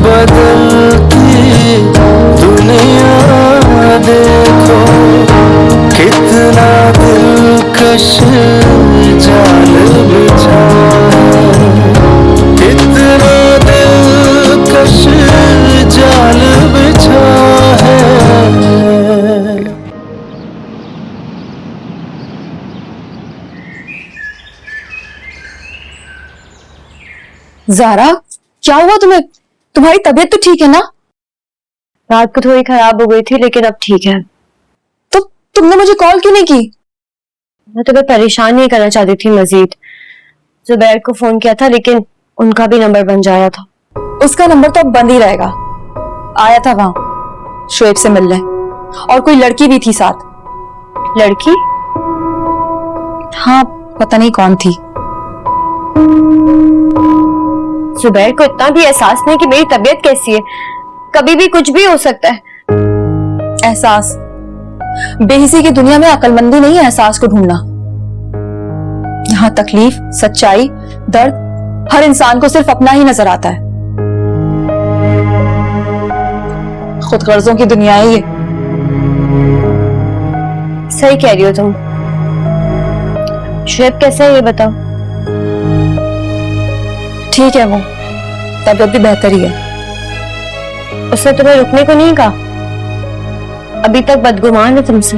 बदलती दुनिया देखो, कितना दिलकश जाल बिछा है, कितना दिलकश जाल बिछा है। ज़ारा, क्या हुआ तुम्हें? तुम्हारी तबीयत तो ठीक है ना? रात को थोड़ी खराब हो गई थी लेकिन अब ठीक है। तो तुमने मुझे कॉल क्यों नहीं की? मैं तुम्हें परेशान नहीं करना चाहती थी मजीद। जुबैर को फोन किया था लेकिन उनका भी नंबर बन जाया था। उसका नंबर तो अब बंद ही रहेगा। आया था वहां शोएब से मिलने, और कोई लड़की भी थी साथ। लड़की? हाँ, पता नहीं कौन थी। जुबैर को इतना भी एहसास नहीं कि मेरी तबीयत कैसी है, कभी भी कुछ भी हो सकता है। एहसास? बेहिसी की दुनिया में अक्लमंदी नहीं है एहसास को ढूंढना। यहाँ तकलीफ, सच्चाई, दर्द हर इंसान को सिर्फ अपना ही नजर आता है। खुद गर्जों की दुनिया है ये। सही कह रही हो तुम। शोएब कैसा है ये बताओ? ठीक है, वो तबीयत भी बेहतर ही है। उसने तुम्हें रुकने को नहीं कहा? अभी तक बदगुमान है तुमसे।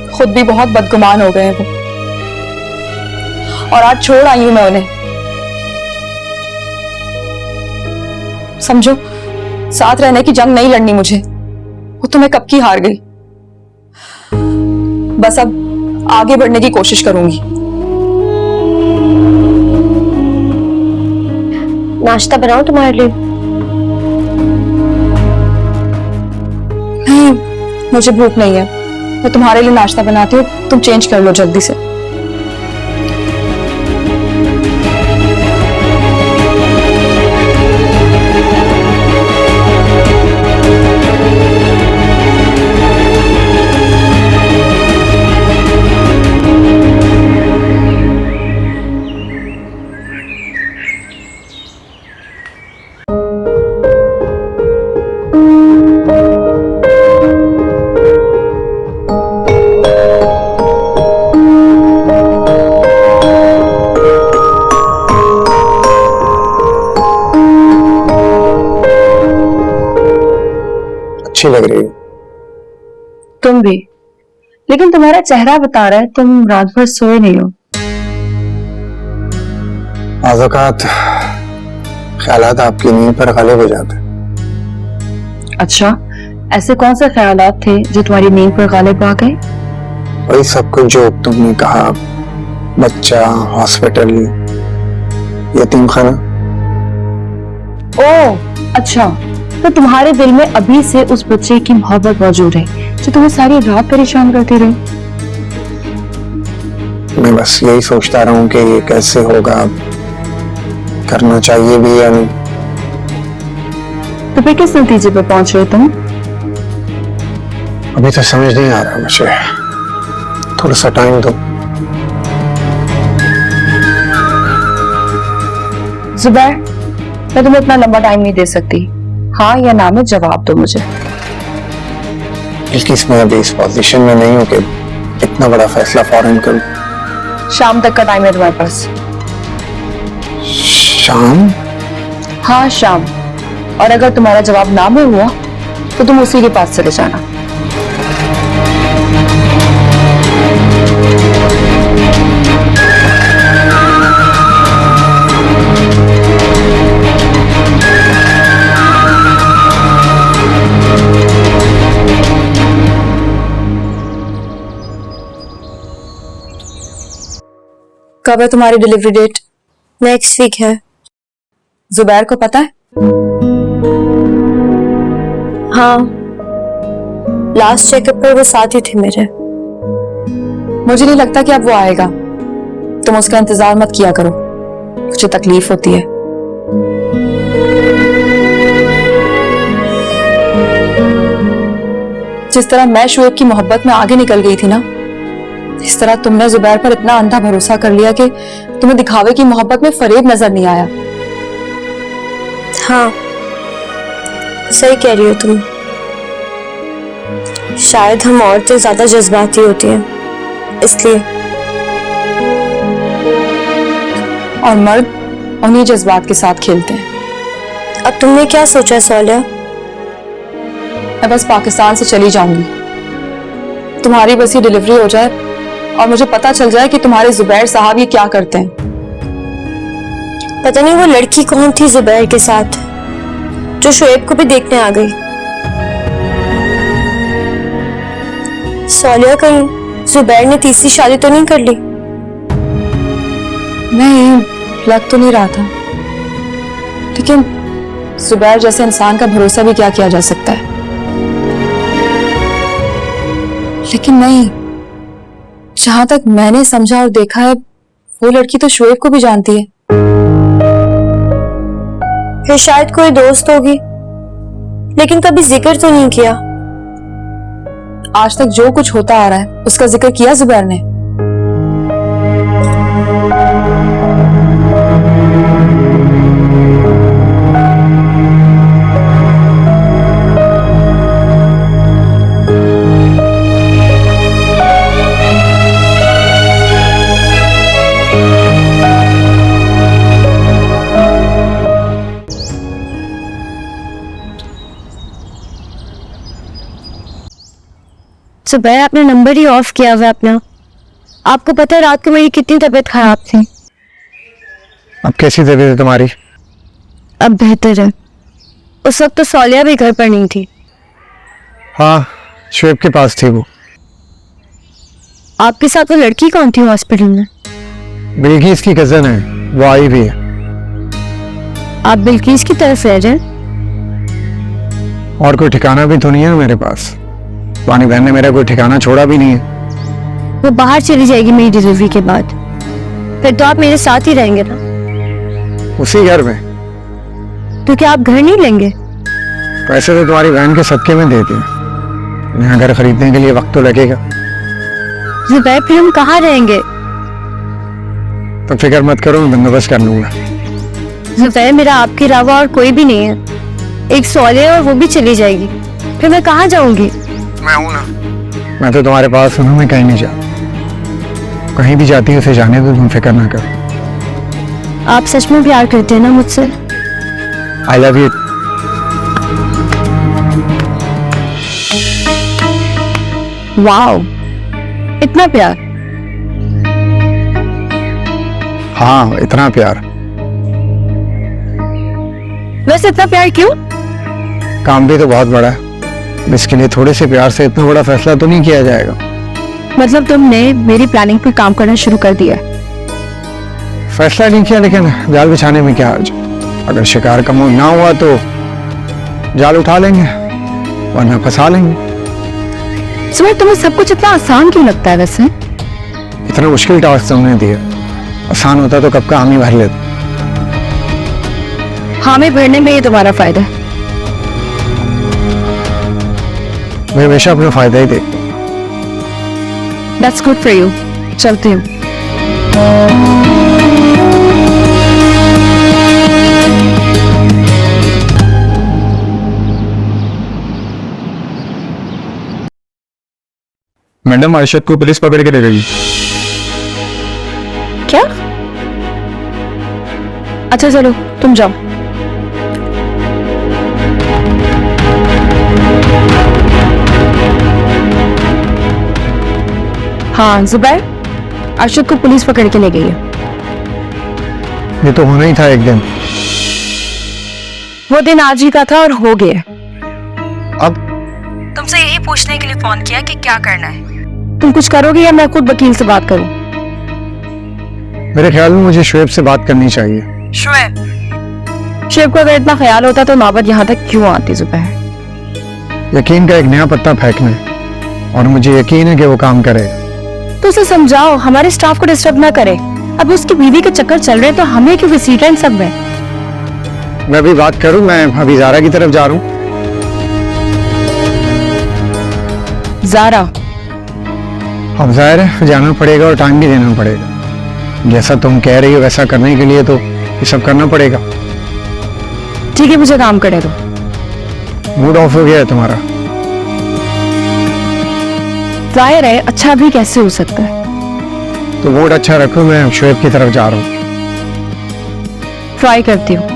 खुद भी बहुत बदगुमान हो गए हैं वो, और आज छोड़ आई हूं मैं उन्हें। समझो, साथ रहने की जंग नहीं लड़नी मुझे, वो तो मैं कब की हार गई। बस अब आगे बढ़ने की कोशिश करूंगी। नाश्ता बनाओ तुम्हारे लिए? नहीं, मुझे भूख नहीं है। मैं तुम्हारे लिए नाश्ता बनाती हूँ, तुम चेंज कर लो जल्दी से। अच्छी लग रही हो। तुम भी, लेकिन तुम्हारा चेहरा बता रहा है तुम रात भर सोए नहीं हो। आज़ाकात ख्यालात आपकी नींद पर गालिब हो जाते हैं। अच्छा, ऐसे कौन से ख्यालात थे जो तुम्हारी नींद पर गालिब आ गए? वही सब कुछ जो तुमने कहा, बच्चा, हॉस्पिटल, यतीम खाना। ओह अच्छा, तो तुम्हारे दिल में अभी से उस बच्चे की मोहब्बत मौजूद है जो तुम्हें सारी रात परेशान करती रही। मैं बस यही सोचता रहा हूँ कि ये कैसे होगा, करना चाहिए भी या नहीं। तो फिर किस नतीजे पर पहुंच रहे तुम? अभी तो समझ नहीं आ रहा मुझे, थोड़ा सा टाइम दो। जुबैर, मैं तुम्हें इतना लंबा टाइम नहीं दे सकती। हाँ या ना में जवाब दो मुझे। बल्कि इसमें अभी इस पोजीशन में नहीं हूँ कि इतना बड़ा फैसला फौरन करूं। शाम तक का टाइम है तुम्हारे पास। शाम? हाँ शाम, और अगर तुम्हारा जवाब ना में हुआ तो तुम उसी के पास चले जाना। कब है तुम्हारी डिलीवरी डेट? नेक्स्ट वीक है। जुबैर को पता है? हाँ, लास्ट चेकअप पर वो साथ ही थे मेरे। मुझे नहीं लगता कि अब वो आएगा। तुम उसका इंतजार मत किया करो, मुझे तकलीफ होती है। जिस तरह मैं शोएब की मोहब्बत में आगे निकल गई थी ना, इस तरह तुमने जुबैर पर इतना अंधा भरोसा कर लिया कि तुम्हें दिखावे की मोहब्बत में फरेब नजर नहीं आया। हाँ, सही कह रही हो तुम। शायद हम औरतें ज्यादा जज्बाती होती हैं, इसलिए। और मर्द उन्हीं जज्बात के साथ खेलते हैं। अब तुमने क्या सोचा है सौलिया? मैं बस पाकिस्तान से चली जाऊंगी। तुम्हारी बस ये डिलीवरी हो जाए और मुझे पता चल जाए कि तुम्हारे जुबैर साहब ये क्या करते हैं। पता नहीं वो लड़की कौन थी जुबैर के साथ, जो शोएब को भी देखने आ गई। सौलिया, कहीं जुबैर ने तीसरी शादी तो नहीं कर ली? नहीं, लग तो नहीं रहा था, लेकिन जुबैर जैसे इंसान का भरोसा भी क्या किया जा सकता है। लेकिन नहीं, जहां तक मैंने समझा और देखा है, वो लड़की तो शोएब को भी जानती है। फिर शायद कोई दोस्त होगी, लेकिन कभी जिक्र तो नहीं किया। आज तक जो कुछ होता आ रहा है उसका जिक्र किया जुबैर ने? जुबैर, आपने नंबर ही ऑफ किया हुआ है अपना। आपको पता है रात को मेरी कितनी तबीयत खराब थी। अब कैसी तबीयत है तुम्हारी? अब बेहतर है। उस वक्त तो सौलिया भी घर पर नहीं थी। हाँ, शोएब के पास थी वो। आपके साथ वो लड़की कौन थी हॉस्पिटल में? बिल्किस की कजन है, वो आई भी है। आप बिल्किस की तरफ रह रहे हैं? और कोई ठिकाना भी तो नहीं है ना मेरे पास। वानी बहन ने मेरा कोई ठिकाना छोड़ा भी नहीं है। वो बाहर चली जाएगी मेरी डिलीवरी के बाद, फिर तो आप मेरे साथ ही रहेंगे ना? उसी घर में। तो क्या आप घर नहीं लेंगे? पैसे तो तुम्हारी बहन के सदके में देती है, यहाँ घर खरीदने के लिए वक्त तो लगेगा। जुबैर, फिर हम कहाँ रहेंगे? तो फिक्र मत करो, मैं बंदोबस्त कर लूंगा। जुबैर, मेरा आपके अलावा और कोई भी नहीं है। एक सौलिया और वो भी चली जाएगी, फिर मैं कहाँ जाऊंगी? मैं हूं ना। मैं तो तुम्हारे पास हूं, मैं कहीं नहीं जाता। कहीं भी जाती है उसे जाने दो, तुम फिक्र ना करो। आप सच में प्यार करते हैं ना मुझसे? I love you. वाओ, इतना प्यार? हाँ, इतना प्यार। वैसे इतना प्यार क्यों? काम भी तो बहुत बड़ा है, इसके लिए थोड़े से प्यार से इतना बड़ा फैसला तो नहीं किया जाएगा। मतलब तुमने मेरी प्लानिंग पर काम करना शुरू कर दिया? फैसला नहीं किया, लेकिन जाल बिछाने में क्या हर्ज। अगर शिकार का मूड ना हुआ तो जाल उठा लेंगे, वरना फंसा लेंगे। सुबह तुम्हें सब कुछ इतना आसान क्यों लगता है वैसे? इतना मुश्किल टास्क तुमने दिया, आसान होता तो कब का हामी भर लेते। हामी भरने में ही तुम्हारा फायदा है। मैं हमेशा अपना फायदा ही देखता हूँ। That's good for you. चलती हूँ। मैडम, अरशद को पुलिस पकड़ के ले गई। क्या? अच्छा चलो, तुम जाओ। हाँ जुबैर, अरशद को पुलिस पकड़ के ले गई है। ये तो होना ही था एक दिन। वो दिन आज ही का था और हो गया। अब तुमसे यही पूछने के लिए फोन किया कि क्या करना है। तुम कुछ करोगे या मैं खुद वकील से बात करूं? मेरे ख्याल में मुझे शोएब से बात करनी चाहिए। शोएब को अगर इतना ख्याल होता तो नौबत यहाँ तक क्यों आती जुबैर? यकीन का एक नया पत्ता फेंकना है, और मुझे यकीन है कि वो काम करेगा। तो उसे समझाओ हमारे स्टाफ को डिस्टर्ब ना करे। अब उसकी बीवी के चक्कर चल रहे तो हमें क्यों घसीटा इन सब में? मैं भी बात करूं, मैं अभी ज़ारा की तरफ जा रहा हूं। ज़ारा? अब जाहिर है जाना पड़ेगा और टाइम भी देना पड़ेगा। जैसा तुम कह रही हो वैसा करने के लिए तो ये सब करना पड़ेगा। ठीक है, मुझे काम करने दो। मूड ऑफ हो गया है तुम्हारा? जाहिर है, अच्छा भी कैसे हो सकता है। तो मूड अच्छा रखो, मैं शोएब की तरफ जा रहा हूँ। ट्राई करती हूँ।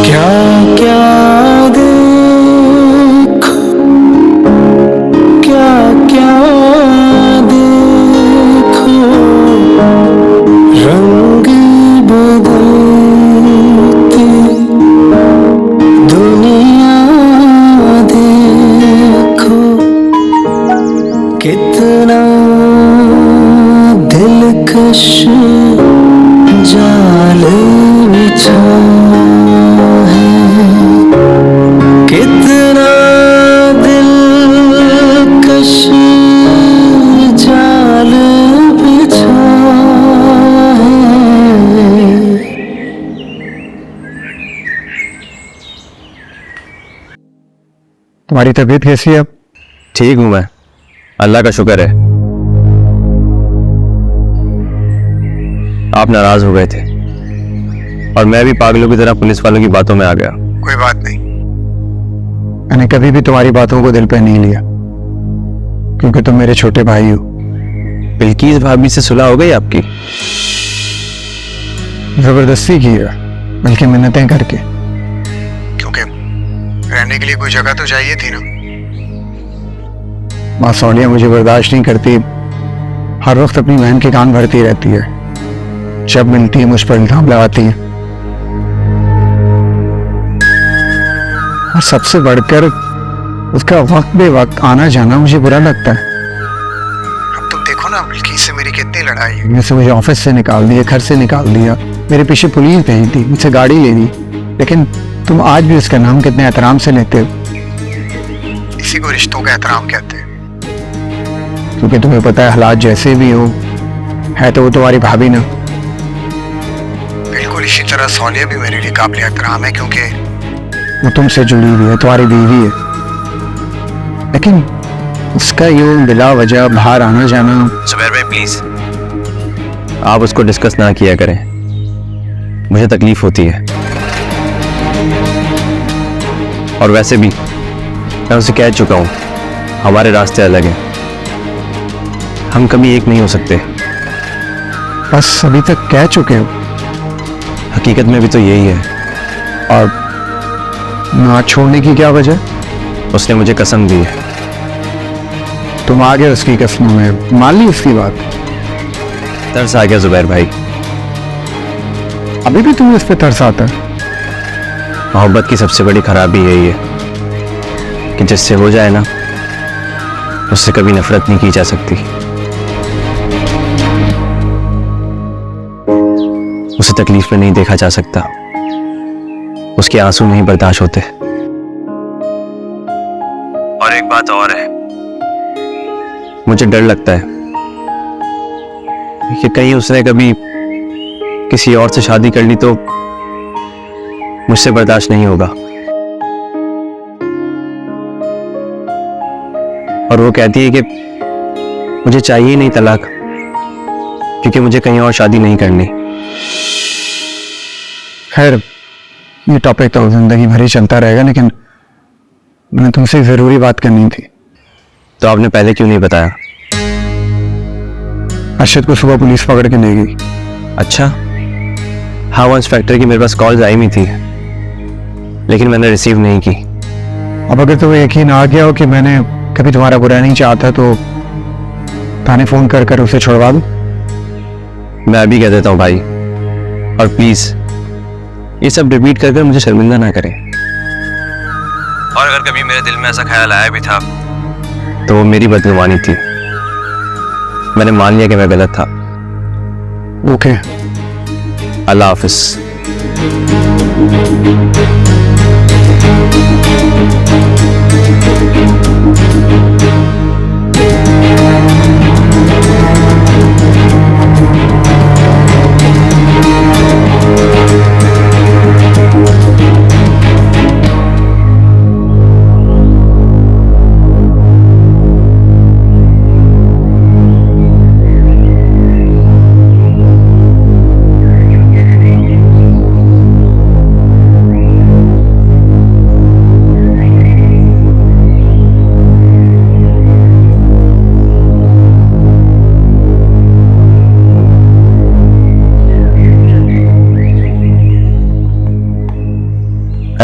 क्या क्या देखो, क्या क्या देखो, रंग बदलती दुनिया देखो, कितना दिलकश जाल बिछा है, कितना दिलकश जाल बिछा है। तुम्हारी तबीयत कैसी है अब? ठीक हूं मैं, अल्लाह का शुक्र है। आप नाराज हो गए थे और मैं भी पागलों की तरह पुलिस वालों की बातों में आ गया। कोई बात नहीं, मैंने कभी भी तुम्हारी बातों को दिल पे नहीं लिया, क्योंकि तुम मेरे छोटे भाई हो। बिल्किस भाभी से सुलह हो गई आपकी? जबरदस्ती की है, बल्कि मिन्नतें करके, क्योंकि रहने के लिए कोई जगह तो चाहिए थी ना। माँ सोनिया मुझे बर्दाश्त नहीं करती, हर वक्त अपनी बहन के कान भरती रहती है, जब मिलती है मुझ पर इल्जाम लगाती है। और सबसे बढ़कर उसका वक्त बे वक्त आना जाना मुझे बुरा लगता है। अब तुम देखो ना, बिल्किस से मेरी कितनी लड़ाई है। जैसे मुझे ऑफिस से निकाल दिया, घर से निकाल दिया, मेरे पीछे पुलिस भेज दी, मुझसे गाड़ी ले ली, लेकिन तुम आज भी उसका नाम कितने एहतराम से लेते हो। इसी को रिश्तों का एहतराम कहते हैं, क्योंकि तुम्हें पता है हालात जैसे भी हो, है तो वो तुम्हारी भाभी ना। बिल्कुल इसी तरह सोनिया भी मेरे लिए काबिल एहतराम है, क्योंकि वो तुमसे जुड़ी हुई है, तुम्हारी बीवी है। लेकिन उसका यूं बिला वजह बाहर आना जाना। जुबैर भाई प्लीज, आप उसको डिस्कस ना किया करें, मुझे तकलीफ होती है। और वैसे भी मैं उसे कह चुका हूं, हमारे रास्ते अलग हैं, हम कभी एक नहीं हो सकते। बस अभी तक कह चुके हो, हकीकत में भी तो यही है। और ना छोड़ने की क्या वजह? उसने मुझे कसम दी है। तुम आ गए उसकी कसमों में, मान ली उसकी बात। तरस आ गया जुबैर भाई। अभी भी तुम्हें इस पे तरस आता है? मोहब्बत की सबसे बड़ी खराबी यही है कि जिससे हो जाए ना, उससे कभी नफरत नहीं की जा सकती। उसे तकलीफ में नहीं देखा जा सकता, उसके आंसू नहीं बर्दाश्त होते। और एक बात और है, मुझे डर लगता है कि कहीं उसने कभी किसी और से शादी कर ली तो मुझसे बर्दाश्त नहीं होगा। और वो कहती है कि मुझे चाहिए ही नहीं तलाक, क्योंकि मुझे कहीं और शादी नहीं करनी। खैर, ये टॉपिक तो जिंदगी भर ही चलता रहेगा, लेकिन मैंने तुमसे एक जरूरी बात करनी थी। तो आपने पहले क्यों नहीं बताया? अरशद को सुबह पुलिस पकड़ के ले गई। अच्छा, हाँ, वो इंस्पेक्टर की मेरे पास कॉल्स आई हुई थी, लेकिन मैंने रिसीव नहीं की। अब अगर तुम्हें यकीन आ गया हो कि मैंने कभी तुम्हारा बुरा नहीं चाहता, तो थाने फोन कर कर उसे छुड़वा दूं। मैं अभी कह देता हूँ भाई, और प्लीज ये सब रिपीट कर मुझे शर्मिंदा ना करें। और अगर कभी मेरे दिल में ऐसा ख्याल आया भी था तो वो मेरी बदगुमानी थी, मैंने मान लिया कि मैं गलत था। ओके, अल्लाह हाफिज।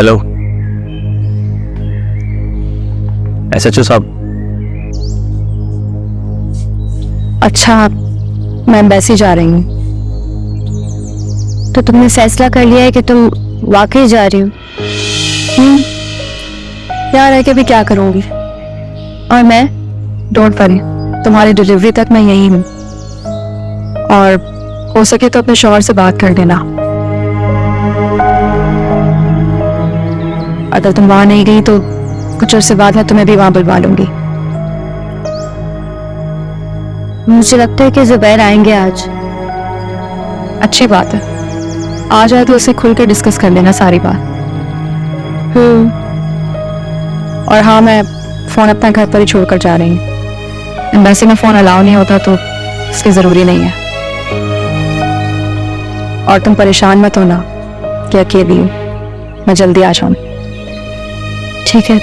हेलो SHO साहब। अच्छा, मैं एम्बेसी जा रही हूँ। तो तुमने फैसला कर लिया है कि तुम वाकई जा रही हो? यार है कि अभी क्या करूंगी। और मैं डोंट वरी, तुम्हारी डिलीवरी तक मैं यही हूँ। और हो सके तो अपने शौहर से बात कर लेना। अगर तुम वहां नहीं गई तो कुछ अर्से बाद मैं तुम्हें भी वहां बुलवा लूंगी। मुझे लगता है कि जुबैर आएंगे आज। अच्छी बात है, आ जाए तो उसे खुल कर डिस्कस कर लेना सारी बात। और हाँ, मैं फोन अपना घर पर ही छोड़कर जा रही हूँ। एम्बेसी में फोन अलाउ नहीं होता तो इसकी जरूरी नहीं है। और तुम परेशान मत होना कि अकेली हूँ, मैं जल्दी आ जाऊँ। ठीक है।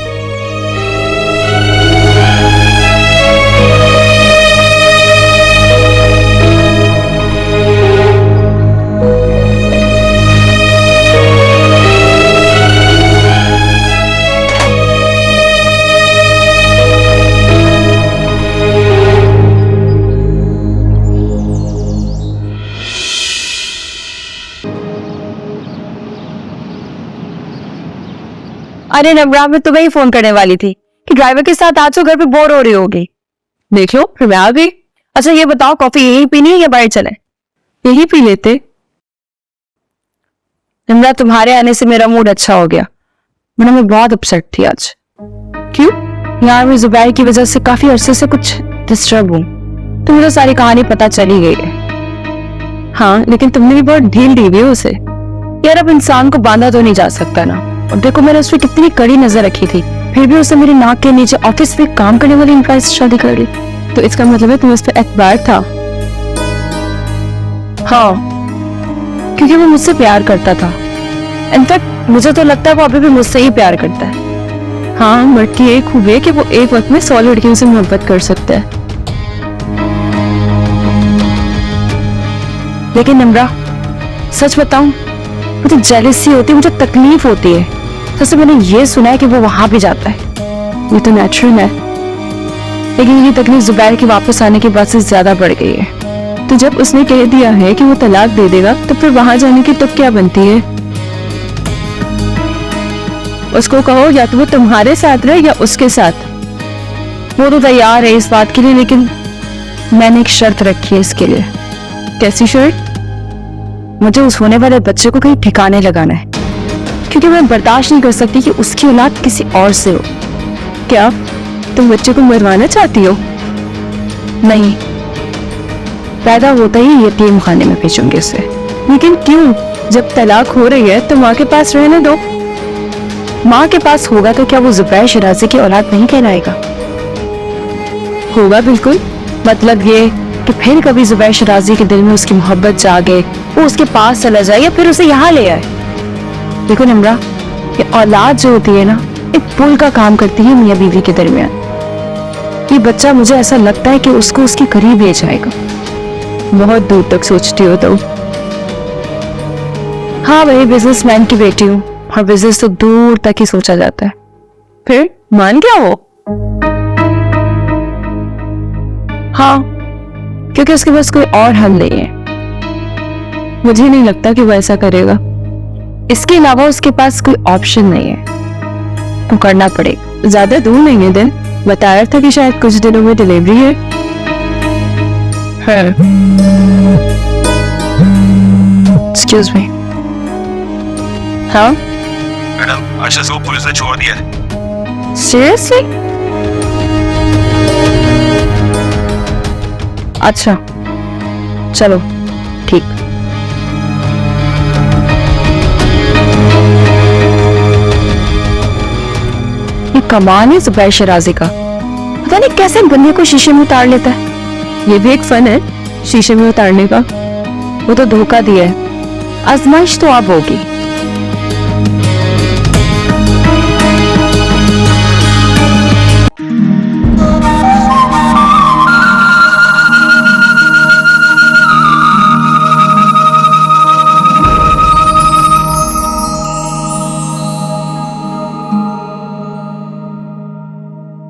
अरे नबरा, मैं तुम्हें ही फोन करने वाली थी कि ड्राइवर के साथ आज तो घर पे बोर हो रही होगी। देख लो, फिर मैं आ गई। अच्छा ये बताओ, कॉफी यही पीनी है या बाहर चले? यही पी लेते। निम्रा, तुम्हारे आने से मेरा मूड अच्छा हो गया, वरना मैं बहुत अपसेट थी आज। क्यों? यार मैं जुबैर की वजह से काफी अरसे से कुछ डिस्टर्ब हूँ। तो मुझे सारी कहानी पता चली गई है। हाँ, लेकिन तुमने भी बहुत ढील दी हुई है उसे। यार अब इंसान को बांधा तो नहीं जा सकता ना। और देखो, मैंने उस पर कितनी कड़ी नजर रखी थी, फिर भी उसने मेरी नाक के नीचे ऑफिस में काम करने वाली एम्प्लॉय से शादी कर ली। तो इसका मतलब है तुम्हें उस पर एतबार था? हाँ, क्योंकि वो मुझसे प्यार करता था। इनफैक्ट मुझे तो लगता है वो अभी भी मुझसे ही प्यार करता है। हाँ, मर्द की एक खूबी है कि वो एक वक्त में 100 लड़कियों से मोहब्बत कर सकता है। लेकिन निम्रा, सच बताऊं, मुझे जेलसी होती है, मुझे तकलीफ होती है। जैसे मैंने ये सुना है कि वो वहां भी जाता है। ये तो नेचुरल है, लेकिन ये तकलीफ जुबैर के वापस आने के बाद से ज्यादा बढ़ गई है। तो जब उसने कह दिया है कि वो तलाक दे देगा, तो फिर वहां जाने की तुक क्या बनती है? उसको कहो या तो वो तुम्हारे साथ रहे या उसके साथ। वो तो तैयार है इस बात के लिए, लेकिन मैंने एक शर्त रखी है इसके लिए। कैसी शर्त? मुझे उस होने वाले बच्चे को कहीं ठिकाने लगाना है, क्योंकि मैं बर्दाश्त नहीं कर सकती कि उसकी औलाद किसी और से हो। क्या तुम बच्चे को मरवाना चाहती हो? नहीं, पैदा होता ही यतीम खाने में भेजूंगी उसे। लेकिन क्यों? जब तलाक हो रही है तो माँ के पास रहने दो। माँ के पास होगा तो क्या वो जुबैर शराजी की औलाद नहीं कहलाएगा? होगा बिल्कुल। मतलब ये कि फिर कभी जुबैर शराजी के दिल में उसकी मोहब्बत जागे, वो उसके पास चला जाए या फिर उसे यहाँ ले आए। देखो निम्रा, ये औलाद जो होती है ना, एक पुल का काम करती है मियाँ बीवी के दरमियान। ये बच्चा मुझे ऐसा लगता है कि उसको उसके करीब ले जाएगा। बहुत दूर तक सोचती हो तुम। हाँ भाई, बिजनेसमैन की बेटी हूँ और बिजनेस तो दूर तक ही सोचा जाता है। फिर मान गया वो? हाँ, क्योंकि उसके पास कोई और हल नहीं है। मुझे नहीं लगता कि वो ऐसा करेगा। इसके अलावा उसके पास कोई ऑप्शन नहीं है, तो करना पड़ेगा। ज्यादा दूर नहीं है दिन, बताया था कि शायद कुछ दिनों में डिलीवरी है। Excuse me. हाँ मैडम, अर्शद को पुलिस ने छोड़ दिया है। सीरियसली? अच्छा, चलो ठीक। ये कमाल है जुबैर शराजी का, पता नहीं कैसे बंदे को शीशे में उतार लेता है। ये भी एक फन है, शीशे में उतारने का। वो तो धोखा दिया है, आजमाइश तो अब होगी।